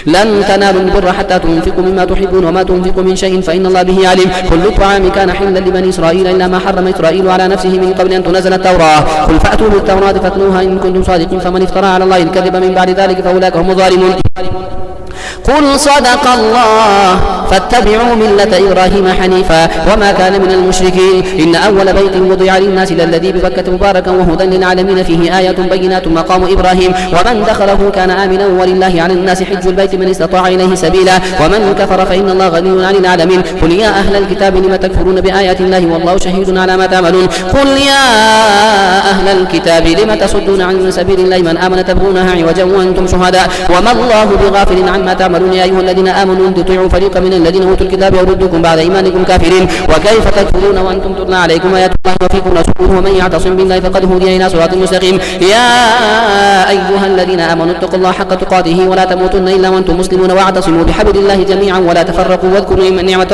لن تنالوا البر حتى تنفقوا مما تحبون وما تنفقوا من شيء فإن الله به عليم. كل الطعام كان حلا لبني إسرائيل إلا ما حرم إسرائيل على نفسه من قبل أن تنزل التوراة. قل فأتوا بالتوراة فاتلوها إن كنتم صادقين فمن افترى على الله الكذب من بعد ذلك فأولئك هم الظالمون. قل صدق الله فاتبعوا ملة إبراهيم حنيفا وما كان من المشركين. إن أول بيت وضع للناس للذي ببكة مباركا وهدى للعالمين فيه آيات بينات مقام إبراهيم ومن دخله كان آمنا ولله على الناس حج البيت من استطاع إليه سبيلا ومن كفر فإن الله غني عن العالمين. قل يا أهل الكتاب لم تكفرون بآيات الله والله شهيد على ما تعملون. قل يا أهل الكتاب لم تصدون عن سبيل الله من آمن تبغونها عوجا وأنتم شهداء وما الله بغافل عما تعملون. يا أيها الذين آمنوا إن تطيعوا فريقا من الذين أوتوا الكتاب يردوكم بعد إيمانكم كافرين وكيف تكفرون وأنتم تتلى عليكم آيات الله وفيكم رسوله ومن يعتصم بالله فقد هدي إلى صراط مستقيم. يا أيها الذين آمنوا اتقوا الله حق تقاته ولا تموتن إلا وأنتم مسلمون واعتصموا بحبل الله جميعا ولا تفرقوا واذكروا نعمة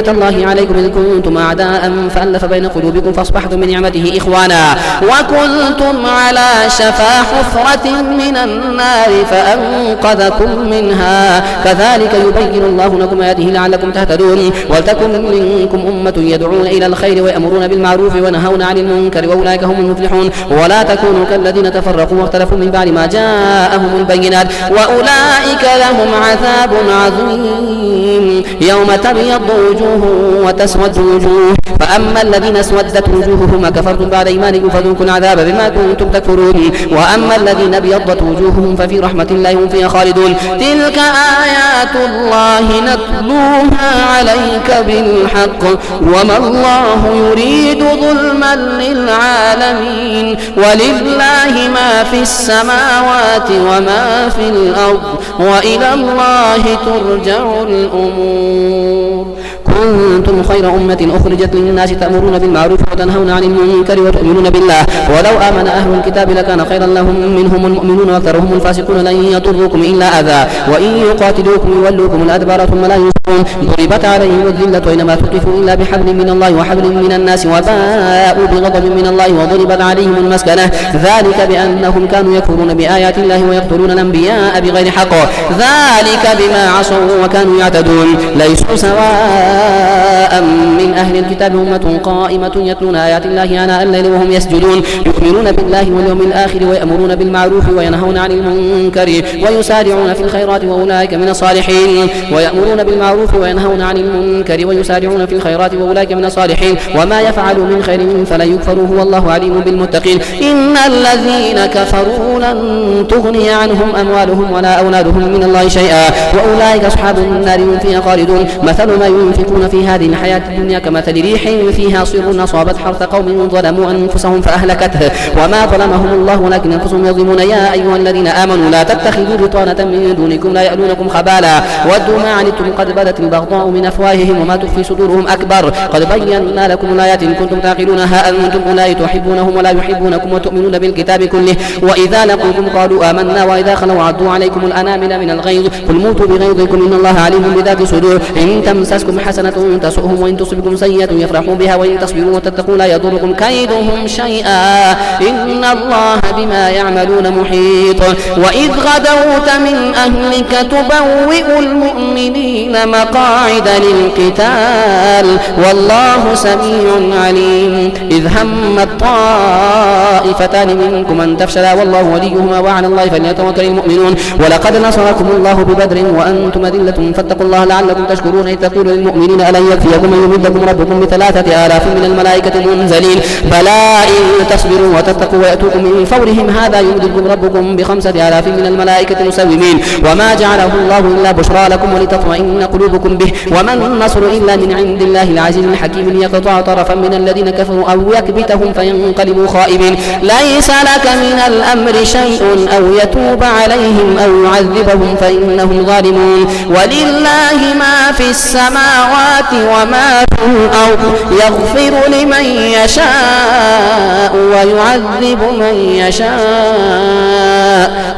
الله عليكم إذ كنتم أعداء فألف بين قلوبكم فأصبحتم بنعمته إخوانا وكنتم على شفا حفرة من النار فأنقذكم منها كذلك يبين الله لكم آياته لعلكم تهتدون. ولتكن منكم أمة يدعون إلى الخير ويأمرون بالمعروف وينهون عن المنكر وأولئك هم المفلحون. ولا تكونوا كالذين تفرقوا واختلفوا من بعد ما جاءهم البينات وأولئك لهم عذاب عظيم. يوم تبيض وجوه وتسود وجوه فأما الذين اسودت وجوههم كفرتم بعد إيمانكم فذوقوا العذاب بما كنتم تكفرون وأما الذين ابيضت وجوههم ففي رحمة الله هم فيها خالدون. تلك آيات الله نتلوها عليك بالحق وما الله يريد ظلما للعالمين ولله ما في السماوات وما في الأرض وإلى الله ترجع الأمور. كنتم خير أمة أخرجت للناس تأمرون بالمعروف وتنهون عن المنكر وتؤمنون بالله ولو آمن أهل الكتاب لكان خيرا لهم منهم المؤمنون وأكثرهم الفاسقون لن يضروكم إلا أذى وإن يقاتلوكم يولوكم الأدبار ثم لا ينصرون. ضربت عليهم الذلة أينما ثقفوا إلا بحبل من الله وحبل من الناس وباءوا بغضب من الله وضربت عليهم المسكنة ذلك بأنهم كانوا يكفرون بآيات الله ويقتلون الأنبياء بغير حق ذلك بما عصوا وكانوا يعتدون. ليسوا سواء من أهل الكتاب أمة قائمة يتلون آيات الله آناء الليل وهم يسجدون يؤمنون بالله واليوم الآخر ويأمرون بالمعروف وينهون عن المنكر ويسارعون في الخيرات وأولئك من الصالحين. ويأمرون بالمعروف وينهون عن المنكر ويسارعون في الخيرات وأولئك من الصالحين وما يفعلوا من خير فلن يكفروه والله عليم بالمتقين. إن الذين كفروا لن تغني عنهم أموالهم ولا أولادهم من الله شيئا وأولئك أصحاب النار هم فيها خالدون. مثل ما ينفقون في هذه الحياة الدنيا كمثل ريح فيها صر أصابت حرث قوم ظلموا أنفسهم فأهلكته وما ظلمهم الله ولكن أنفسهم يظلمون. يا أيها الذين آمنوا لا تتخذوا بطانة من دونكم لا يألونكم خبالا ودوا ما عنتم قد بدت البغضاء من أفواههم وما تخفي صدورهم أكبر قد بينا لكم الآيات إن كنتم تعقلون. ها أنتم أولئك تحبونهم ولا يحبونكم وتؤمنون بالكتاب كله وإذا لقوكم قالوا آمنا وإذا خلوا عضوا عليكم الأنامل من الغيظ قل موتوا بغيظكم إن الله عليم بذات الصدور. إن تمسسكم حسنة تسؤهم وإن تصبكم سيئة يفرحوا بها وإن تصبروا وتتقوا لا يضركم كيدهم شيئا إن الله بما يعملون محيط. وإذ غدوت من أهلك تبوئ المؤمنين مقاعد للقتال والله سميع عليم. إذ همت طائفتان منكم أن تفشلا والله وليهما وعلى الله فليتوكل المؤمنون. ولقد نصركم الله ببدر وأنتم أذلة فاتقوا الله لعلكم تشكرون. إذ تقول للمؤمنين ألن يكفيكم أن يمدكم ربكم ب3,000 من الملائكة منزلين بلى إن تصبروا وتتقوا ويأتوكم من فورهم هذا يمدكم ربكم ب5,000 من الملائكة مسومين وما جعله الله إلا بشرى لكم ولتطمئن قلوبكم به وما النصر إلا من عند الله العزيز الحكيم ليقطع طرفا من الذين كفروا أو يكبتهم فينقلبوا خائبين. ليس لك من الأمر شيء أو يتوب عليهم أو يعذبهم فإنهم ظالمون. ولله ما في السماوات وما في الأرض يغفر لمن يشاء ويعذب من يشاء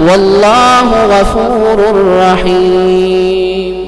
والله غفور رحيم.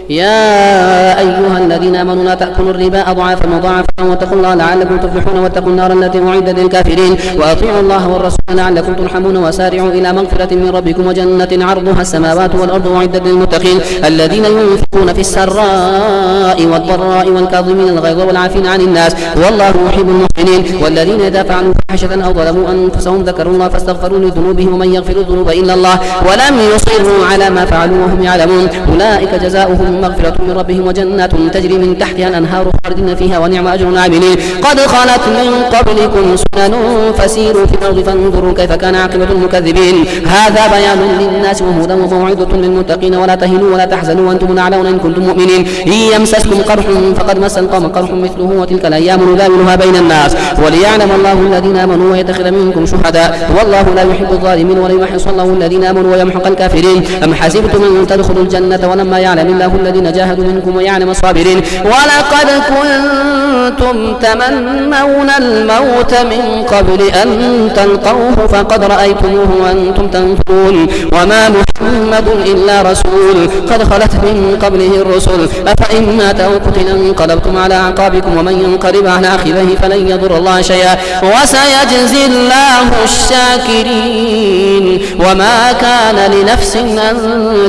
يا أيها الذين آمنوا لا تأكلوا الربا أضعافا مضاعفة واتقوا الله لعلكم تفلحون واتقوا النار التي أعدت للكافرين وأطيعوا الله والرسول لعلكم ترحمون وسارعوا إلى مغفرة من ربكم وجنة عرضها السماوات والأرض أعدت للمتقين الذين ينفقون في السراء والضراء والكاظمين الغيظ والعافين عن الناس والله يحب المحسنين والذين إذا فعلوا فاحشة أو ظلموا أنفسهم ذكروا الله فاستغفروا لذنوبهم ومن يغفر الذنوب إلا الله ولم يصروا على ما فعلوا وهم يعلمون أولئك جزاؤهم مغفرة من ربهم وجنات تجري من تحتها الأنهار خالدين فيها ونعم أجر العاملين قد خلت من قبلكم سنن فسيروا في الأرض فانظروا كيف كان عاقبة المكذبين هذا بيان للناس وهدى وموعظة للمتقين ولا تهنوا ولا تحزنوا وأنتم الأعلون إن كنتم مؤمنين إن يمسسكم قرح فقد مس القوم قرح مثله وتلك الأيام نداولها بين الناس وليعلم الله الذين آمنوا ويتخذ منكم شهداء والله لا يحب الظالمين وليمحص الله الذين آمنوا ويمحق الكافرين أم حسبتم أن تدخلوا الجنة ولما يعلم الله الذين جاهدوا منكم ويعلم الصابرين ولقد كنتم تمنون الموت من قبل أن تلقوه فقد رأيتموه وأنتم تنظرون وما محمد إلا رسول قد خلت من قبله الرسل أفإن مات أو قتل انقلبتم على أعقابكم ومن ينقلب على عقبيه فلن يضر الله شيئا وسيجزي الله الشاكرين وما كان لنفس أن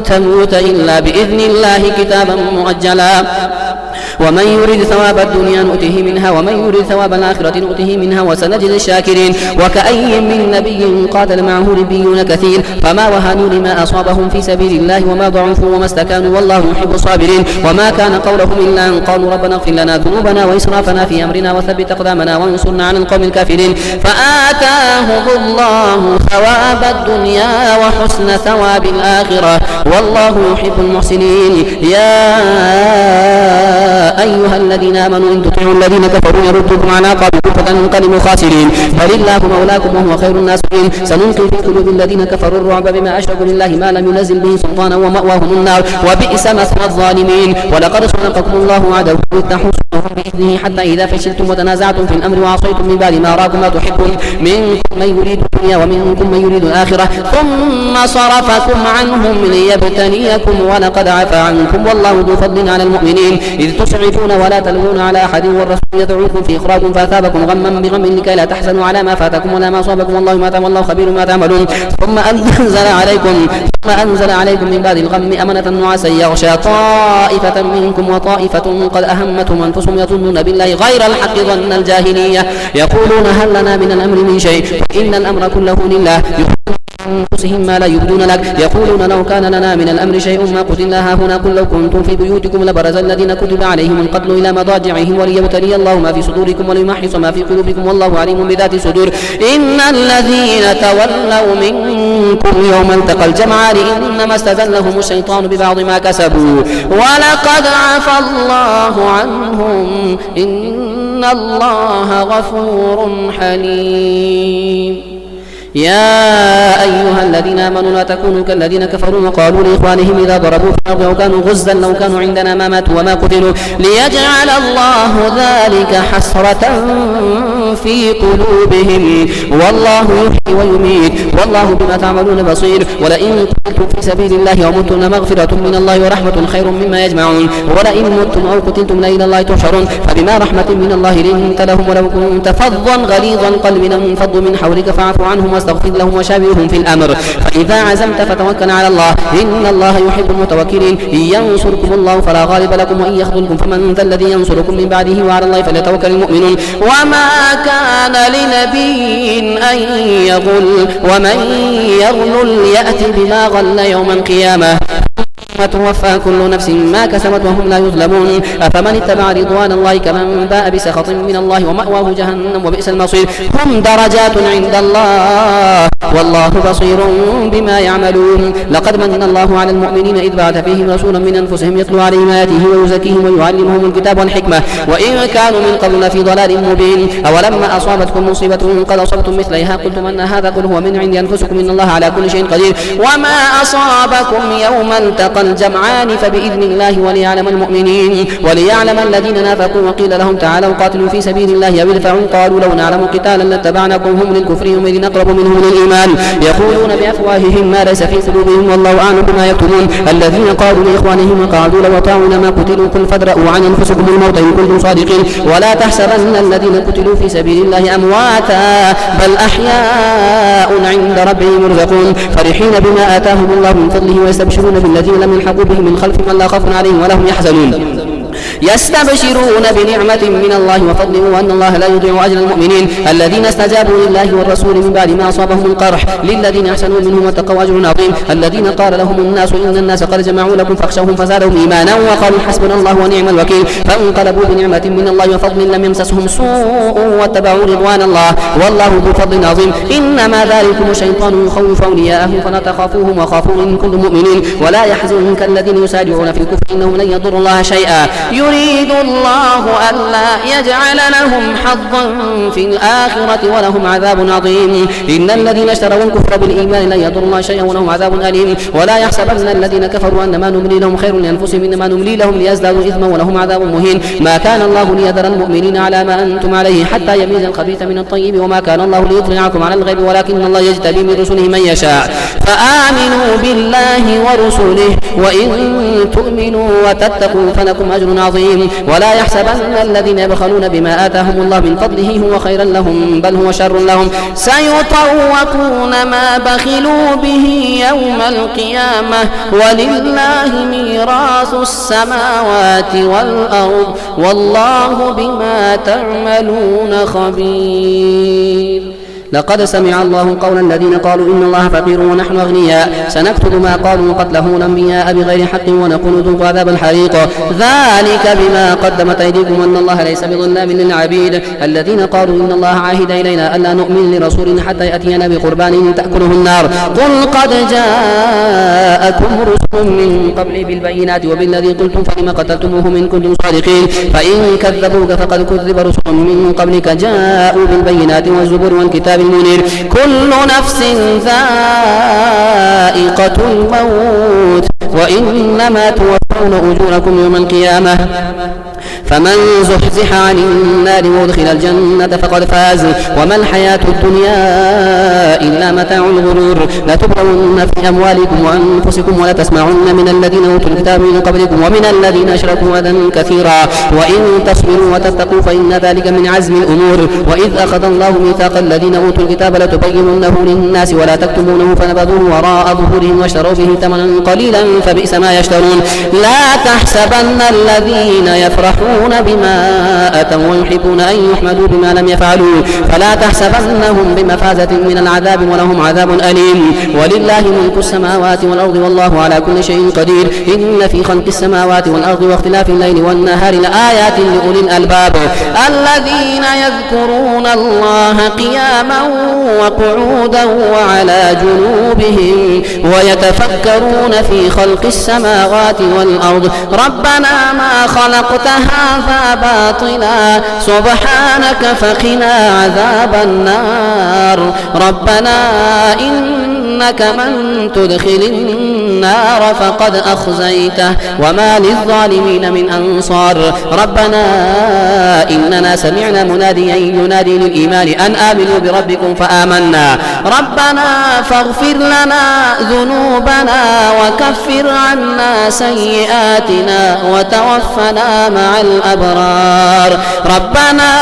تموت إلا بإذن الله كتابا مؤجلا ومن يريد ثواب الدنيا نؤته منها ومن يريد ثواب الآخرة نؤته منها وسنجزي الشاكرين وكأي من نبي قاتل معه ربيون كثير فما وهنوا لما أصابهم في سبيل الله وما ضعفوا وما استكانوا والله يحب الصابرين وما كان قولهم إلا أن قالوا ربنا اغفر لنا ذنوبنا وإسرافنا في أمرنا وثبت أقدامنا وانصرنا على القوم الكافرين فآتاهم الله ثواب الدنيا وحسن ثواب الآخرة والله يحب المحسنين يا أيها الذين آمنوا إن تطيعوا الذين كفروا يردوكم على أعقابكم فتنقلبوا خاسرين بل الله مولاكم وهو خير الناصرين سنلقي في قلوب الذين كفروا الرعب بما أشركوا بالله ما لم ينزل به سلطانا ومأواهم النار وبئس مثوى الظالمين ولقد صدقكم الله وعده إذ تحسونهم بإذنه حتى إذا فشلتم وتنازعتم في الأمر وعصيتم من بعد ما أراكم ما تحبون منكم من يريد الدنيا ومنكم من يريد الآخرة ثم صرفكم عنهم ليبتليكم ولقد عفا عنكم والله ذو فضل على المؤمنين إذ تسعفون ولا تلوون على أحد والرسول يدعوكم في إخراجكم فأثابكم غما بغم لكي لا تحزنوا على ما فاتكم ولا ما أصابكم والله خبير ما تعملون ثم أنزل عليكم من بعد الغم أمنة نعاسا يغشى طائفة منكم وطائفة قد أهمتهم أنفسهم يظنون بالله غير الحق ظن الجاهلية يقولون هل لنا من الأمر من شيء إن الأمر كله لله أنفسهم ما لا يبدون لك يقولون لو كان لنا من الأمر شيء ما قتلنا هنا قل لو كنتم في بيوتكم لبرز الذين كتب عليهم القتل إلى مضاجعهم وليبتلي الله ما في صدوركم وليمحص ما في قلوبكم والله عليم بذات الصدور إن الذين تولوا منكم يوم التقى الجمعان إنما استزلهم الشيطان ببعض ما كسبوا ولقد عفى الله عنهم إن الله غفور حليم يا أيها الذين آمنوا لا تكونوا كالذين كفروا وقالوا لإخوانهم إذا ضربوا في الأرض أو كانوا غزا لو كانوا عندنا ما ماتوا وما قتلوا ليجعل الله ذلك حسرة في قلوبهم والله يحيي ويميت والله بما تعملون بصير ولئن قتلتم في سبيل الله ومتم لمغفرة من الله ورحمة خير مما يجمعون ولئن متم أو قتلتم إلى الله تحشرون فبما رحمة من الله لنت لهم ولو كنت فظا غليظ القلب لانفضوا من حولك فاعف عنهم واستغفر لهم وشاورهم في الأمر فإذا عزمت فتوكل على الله إن الله يحب المتوكلين إن ينصركم الله فلا غالب لكم وإن يخذلكم فمن ذا الذي ينصركم من بعده وعلى الله فليتوكل المؤمنون وما كان لنبي أن يغل ومن يغل يأتي بما غل يوم القيامة وتوفى كل نفس ما كسبت وهم لا يظلمون أفمن اتبع رضوان الله كمن باء بسخط من الله ومأواه جهنم وبئس المصير هم درجات عند الله والله بصير بما يعملون لقد من الله على المؤمنين إذ بعث فيهم رسولا من أنفسهم يتلو عليهم آياته ويزكيهم ويعلمهم الكتاب والحكمة وإن كانوا من قبل لفي ضلال مبين أولما أصابتكم مصيبة قد أصبتم مثليها قلتم أن هذا قل هو من عند أنفسكم إن الله على كل شيء قدير وما أصابكم يوم التقى الجمعان فبإذن الله وليعلم المؤمنين وليعلم الذين نافقوا وقيل لهم تعالوا قاتلوا في سبيل الله أو ادفعوا قالوا لو نعلم قتالا لاتبعناكم هم للكفر يومئذ أقرب منهم للإيمان الإيمان يقولون بأفواههم ما ليس في قلوبهم والله أعلم بما يكتمون الذين قالوا لإخوانهم وقعدوا لو أطاعونا ما قتلوا قل فادرءوا عن أنفسكم الموت إن كنتم صادقين ولا تحسبن الذين قتلوا في سبيل الله أمواتا بل أحياء عند ربهم يرزقون فرحين بما آتاهم الله من فضله ويستبشرون بالذين لم يلحقوا بهم من خلفهم ألا خوف عليهم ولا هم يحزنون يستبشرون بنعمة من الله وفضل وأن الله لا يضيع أجر المؤمنين الذين استجابوا لله والرسول من بعد ما أصابهم القرح للذين أحسنوا منهم واتقوا أجر عظيم الذين قال لهم الناس إن الناس قد جمعوا لكم فاخشوهم فزادهم إيمانا وقالوا حسبنا الله ونعم الوكيل فانقلبوا بنعمة من الله وفضل لم يمسسهم سوء واتبعوا رضوان الله والله ذو فضل عظيم إنما ذلكم الشيطان يخوف أولياءه فلا تخافوهم وخافون إن كنتم مؤمنين ولا يحزنك الذين يسارعون في الكفر إنهم لن يضروا الله شيئا يريد الله ألا يجعل لهم حظا في الآخرة ولهم عذاب عظيم إن الذين اشتروا الكفر بالإيمان لن يضروا الله شيئا ولهم عذاب أليم ولا يحسبن الذين كفروا أنما نملي لهم خير لأنفسهم إنما نملي لهم ليزدادوا إثما ولهم عذاب مهين ما كان الله ليذر المؤمنين على ما أنتم عليه حتى يميز الخبيث من الطيب وما كان الله ليطلعكم على الغيب ولكن الله يجتبي من رسله من يشاء فآمنوا بالله ورسله وإن تؤمنوا وتتقوا فلكم أجر عظيم ولا يحسبن الذين يبخلون بما آتاهم الله من فضله هو خيرا لهم بل هو شر لهم سيطوقون ما بخلوا به يوم القيامة ولله ميراث السماوات والأرض والله بما تعملون خبير لقد سمع الله قول الذين قالوا إن الله فقير ونحن أغنياء سنكتب ما قالوا وقتلهم الأنبياء بغير حق ونقول ذوقوا عذاب الحريق ذلك بما قدمت أيديكم وأن الله ليس بظلام للعبيد الذين قالوا إن الله عاهد إلينا ألا نؤمن لرسول حتى يأتينا بقربان تأكله النار قل قد جاءكم رسل من قبل بالبينات وبالذي قلتم فلم قتلتموهم إن كنتم صادقين فإن كذبوك فقد كذب رسل من قبلك جاءوا بالبينات والزبر والكتاب المنير كل نفس ذائقة الموت وإنما توفون أجوركم يوم القيامة فمن زحزح عن النار وادخل الجنة فقد فاز وما الحياة الدنيا إلا متاع الغرور لتبلون في أموالكم وأنفسكم ولتسمعن من الذين أوتوا الكتاب من قبلكم ومن الذين أشركوا أذى كثيرا وإن تصبروا وتتقوا فإن ذلك من عزم الأمور وإذ أخذ الله ميثاق الذين أوتوا الكتاب لتبيننه للناس ولا تكتمونه فنبذوه وراء ظهورهم واشتروا به ثمنا قليلا فبئس ما يشترون لا تحسبن الذين يفرحون بما أتوا ويحبون أن يحمدوا بما لم يفعلوا فلا تحسبنهم بمفازة من العذاب ولهم عذاب أليم ولله ملك السماوات والأرض والله على كل شيء قدير إن في خلق السماوات والأرض واختلاف الليل والنهار لآيات لأولي الألباب الذين يذكرون الله قياما وقعودا وعلى جنوبهم ويتفكرون في خلق السماوات والأرض ربنا ما خلقت هذا باطلا سبحانك فقنا عذاب النار ربنا إنك من تدخل النار فقد أخزيته وما للظالمين من أنصار ربنا إننا سمعنا مناديا ينادي للإيمان أن آمنوا بربكم فآمنا ربنا فاغفر لنا ذنوبنا وكفر عنا سيئاتنا وتوفنا مع الأبرار ربنا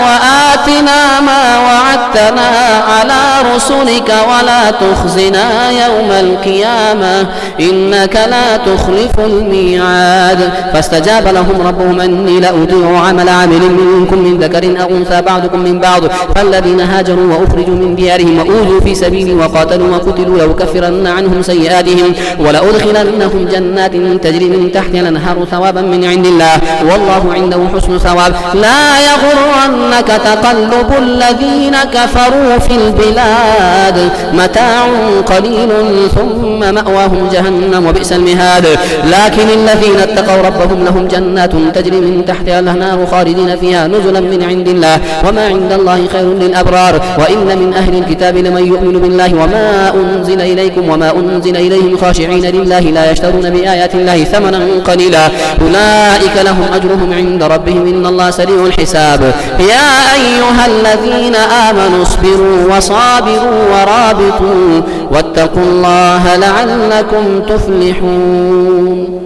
وآتنا ما وعدتنا على رسلك ولا تخزنا يوم القيامة إنك لا تخلف الميعاد فاستجاب لهم ربهم أني لأضيع عمل عامل منكم من ذكر أو أنثى بعضكم من بعض فالذين هاجروا وأخرجوا من ديارهم وأوذوا في سبيلي وقاتلوا وقتلوا لأكفرن عنهم سيئاتهم ولأدخلنهم جنات تجري من تحتها الأنهار ثوابا من عند الله والله عنده حسن ثواب لا يغرنك تقلب الذين كفروا في البلاد متاع قليل ثم مأواهم جهنم جهنم وبئس المهاد. لكن الذين اتقوا ربهم لهم جنات تجري من تحتها الأنهار خالدين فيها نزلا من عند الله وما عند الله خير للأبرار. وإن من أهل الكتاب لمن يؤمن بالله وما أنزل إليكم وما أنزل إليهم خاشعين لله لا يشترون بآيات الله ثمنا قليلا أولئك لهم أجرهم عند ربهم إن الله سريع الحساب. يا أيها الذين آمنوا اصبروا وصابروا ورابطوا واتقوا الله لعلكم تفلحون.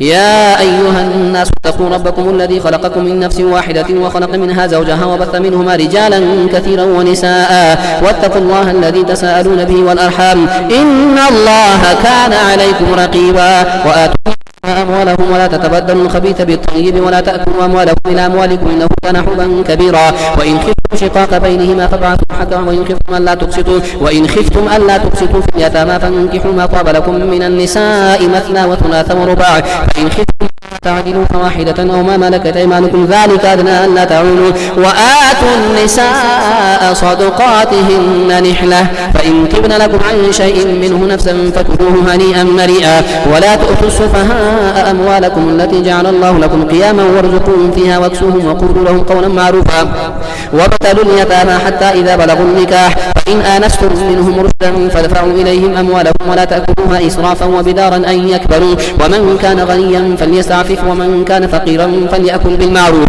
يا أيها الناس اتقوا ربكم الذي خلقكم من نفس واحدة وخلق منها زوجها وبث منهما رجالا كثيرا ونساء واتقوا الله الذي تساءلون به والأرحام إن الله كان عليكم رقيبا. وآتوا أموالهم ولا تتبدلوا الخبيث بالطيب ولا تأكلوا أموالهم إلى أموالكم إنه كان حبا كبيرا. وإن خفتم شقاق بينهما فابعثوا حكما وإن خفتم ألا تقسطوا في اليتامى فانكحوا ما طاب لكم من النساء مثنى وثلاث ورباع فإن خفتم تعدلوا فواحدة أو ما ملكت أيمانكم ذلك أدنى ألا تعولوا. وآتوا النساء صدقاتهن نحلة فإن طبن لكم عن شيء منه نفسا فكلوه هنيئا مريئا. ولا تؤتوا السفهاء أموالكم التي جعل الله لكم قياما وارزقوهم فيها واكسوهم وقولوا لهم قولا معروفا. وابتلوا اليتامى حتى إذا بلغوا النكاح فإن آنستم منهم رشدا فادفعوا إليهم أموالهم ولا تأكلوها إسرافا وبدارا أن يكبروا. ومن كان غنيا فليستعفف ومن كان فقيرا فليأكل بالمعروف.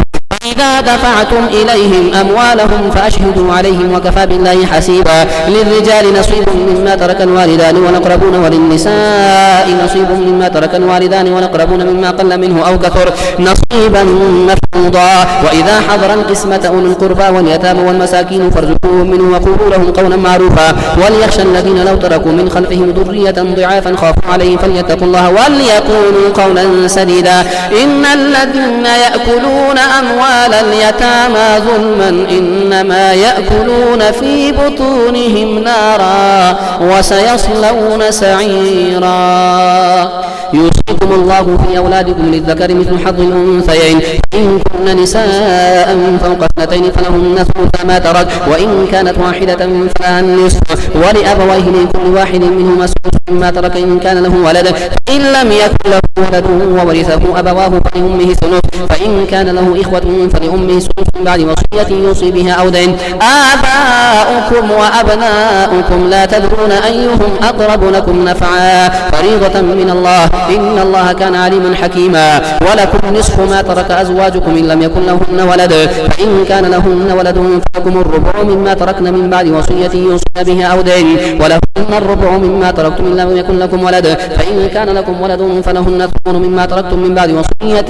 إذا دفعتم إليهم أموالهم فأشهدوا عليهم وكفى بالله حسيبا. للرجال نصيب مما ترك الوالدان والأقربون وللنساء نصيب مما ترك الوالدان والأقربون مما قل منه أو كثر نصيبا مفروضا. وإذا حضر القسمة أولو القربى واليتامى والمساكين فارزقوهم منه وقولوا لهم قولا معروفا. وليخشى الذين لو تركوا من خلفهم ذرية ضعافا خافوا عليهم فليتقوا الله وليقولوا قولا سديدا. إن الذين يأكلون أموال اليتامى ظلما إنما يأكلون في بطونهم نارا وسيصلون سعيرا. يوصيكم الله في أولادكم للذكر مثل حظ الأنثيين إن كن نساء فوق اثنتين فلهن ثلث ما ترك وإن كانت واحدة فلها النصف ولأبويه لكل واحد منهما السدس مما ترك إن كان له ولد فإن لم يكن له ولد وورثه أبواه فلأمه ثلث فإن كان له إخوة فلأمه سدس من بعد وصية يوصي بها أو دين. آباؤكم وأبناؤكم لا تدرون أيهم أقرب لكم نفعا فريضة من الله إن الله كان عليما حكيما. ولكم نصف ما ترك أزواجكم إن لم يكن لهن ولد فإن كان لهن ولد فلكم الربع مما تركن من بعد وصية يوصين بها أو دين ولهن الربع مما تركتم إن لم يكن لكم ولد فإن كان لكم ولد فلهن الثمن مما تركتم من بعد وصية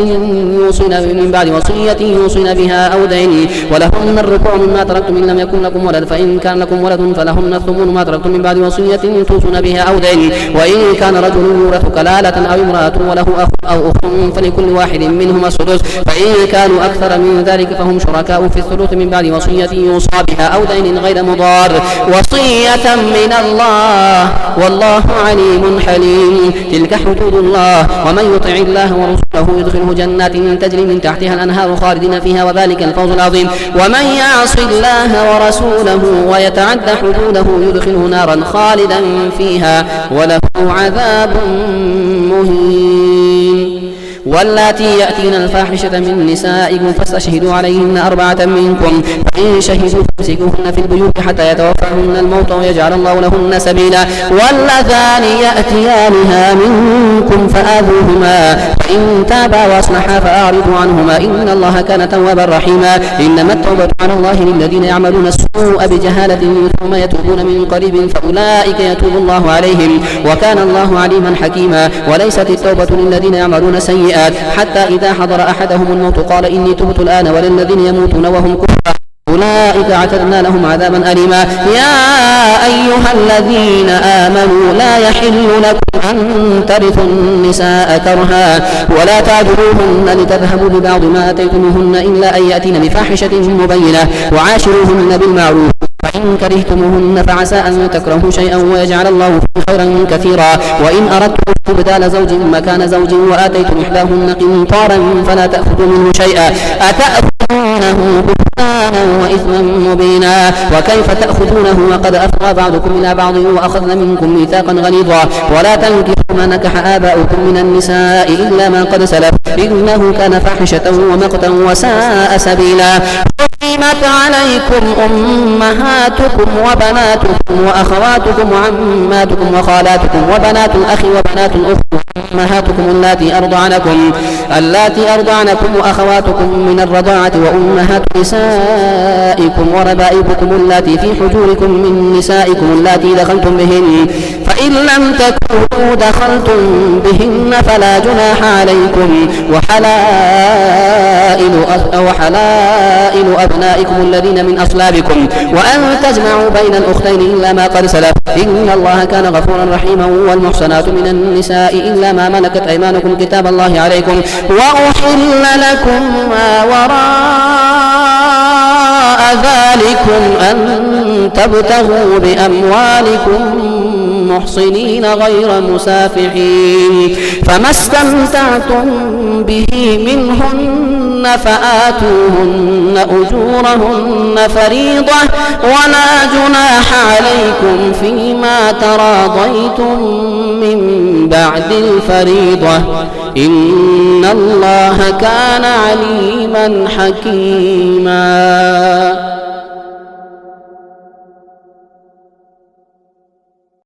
يوصين بها أو دين ولهن الربع مما تركتم إن لم يكن لكم ولد فإن كان لكم ولد فلهن الثمن ما تركتم من بعد وصية توصون بها أو دين. وإن كان رجل يورث كلالة أو امرأة وله أخ أو أخت فلكل واحد منهما السدس فإن كانوا أكثر من ذلك فهم شركاء في الثلث من بعد وصية يوصى بها أو دين غير مضار وصية من الله والله عليم حليم. تلك حدود الله ومن يطع الله ورسوله يدخله جنات تجري من تحتها الأنهار خالدين فيها وذلك الفوز العظيم. ومن يعص الله ورسوله ويتعد حدوده يدخله نارا خالدا فيها وله عذاب مهين. واللاتي يأتين الفاحشة من نسائكم فاستشهدوا عليهن 4 منكم فإن شهدوا فامسكوهن في البيوت حتى يتوفاهن الموت ويجعل الله لهن سبيلا. واللذان يأتيانها منكم فآذوهما فإن تابا وأصلحا فأعرضوا عنهما إن الله كان توابا رحيما. إنما التوبة على الله للذين يعملون السوء بجهالة ثم يتوبون من قريب فأولئك يتوب الله عليهم وكان الله عليما حكيما. وليست التوبة للذين يعملون سيئات حتى إذا حضر أحدهم الموت قال إني تبت الآن وللذين يموتون وهم كفار أولئك اعتدنا لهم عذابا أليما. يا أيها الذين آمنوا لا يحل لكم أن ترثوا النساء كرها ولا تعذروهن لتذهبوا ببعض ما آتيتموهن إلا أن يأتين بفاحشة مبينة وعاشروهن بالمعروف فإن كرهتموهن فعسى أن تكرهوا شيئا ويجعل الله فيه خيرا كثيرا. وإن أردتم استبدال زوج مكان زوج وآتيتم إحداهن قنطارا فلا تأخذوا منه شيئا أتأخذون تأخذونه بهتانا وإثما مبينا وكيف تأخذونه وقد أفضى بعضكم إلى بعض وأخذن منكم ميثاقا غليظا ولا تنكحوا ما نكح آباؤكم من النساء إلا ما قد سلف إنه كان فاحشة ومقتا وساء سبيلا حرمت عليكم أمهاتكم وبناتكم وأخواتكم وعماتكم وخالاتكم وبنات الأخ وبنات الأخت أمهاتكم اللاتي أرضعنكم وأخواتكم من الرضاعة وأمهات نسائكم وربائبكم اللاتي في حجوركم من نسائكم اللاتي دخلتم بهن فإن لم تكونوا دخلتم بهن فلا جناح عليكم وحلائل أبنائكم الذين من أصلابكم وأن تجمعوا بين الأختين إلا ما قد سلف إن الله كان غفورا رحيما والمحصنات من النساء إلا ما ملكت أيمانكم كتاب الله عليكم وأحل لكم ما وراء ذلكم أن تبتغوا بأموالكم محصنين غير مسافحين فما استمتعتم به منهن فآتوهن أجورهن فريضة ولا جناح عليكم فيما تراضيتم من بعد الفريضة إن الله كان عليما حكيما.